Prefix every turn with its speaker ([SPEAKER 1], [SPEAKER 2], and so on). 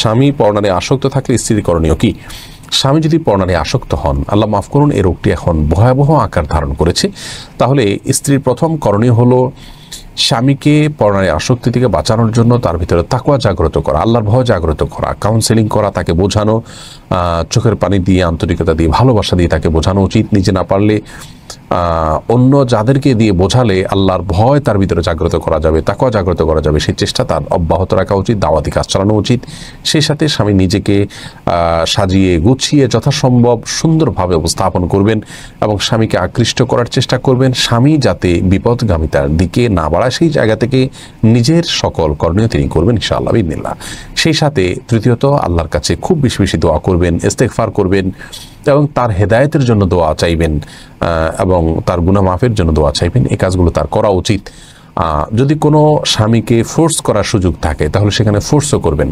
[SPEAKER 1] স্বামী পরনারী আসক্ত থাকলে স্ত্রীর করণীয় কি? স্বামী যদি পরনারী আসক্ত হন, আল্লাহ মাফ করুন, এই রোগটি এখন ভয়াবহ আকার ধারণ করেছে, তাহলে স্ত্রীর প্রথম করণীয় হলো স্বামীকে পরনারী আসক্তি থেকে বাঁচানোর জন্য তার ভিতরে তাকওয়া জাগ্রত করা, আল্লাহর ভয় জাগ্রত করা, কাউন্সেলিং করা, তাকে বোঝানো, চোখের পানি দিয়ে, আন্তরিকতা দিয়ে, ভালোবাসা দিয়ে তাকে বোঝানো উচিত। নিজে না পারলে অন্য যাদেরকে দিয়ে বোঝালে আল্লাহর ভয় তার ভিতরে জাগ্রত করা যাবে, তাকওয়া জাগ্রত করা যাবে, সেই চেষ্টা তার অব্যাহত রাখা উচিত, দাওয়াতি কাজ চালানো উচিত। সেই সাথে স্বামী নিজেকে সাজিয়ে গুছিয়ে যথাসম্ভব সুন্দরভাবে উপস্থাপন করবেন এবং স্বামীকে আকৃষ্ট করার চেষ্টা করবেন। স্বামী যাতে বিপদগামিতার দিকে না বাড়ায় সেই জায়গা থেকে নিজের সকল করণীয় তিনি করবেন ইনশাআল্লাহ বিইذনিল্লাহ। সেই সাথে তৃতীয়ত আল্লাহর কাছে খুব বেশি বেশি দোয়া করবেন, ইস্তেগফার করবেন এবং তার হেদায়েতের জন্য দোয়া চাইবেন এবং তার গুনাহ মাফের জন্য দোয়া চাইবেন। এই কাজগুলো তার করা উচিত। যদি কোনো স্বামীকে ফোর্স করার সুযোগ থাকে তাহলে সেখানে ফোর্সও করবেন।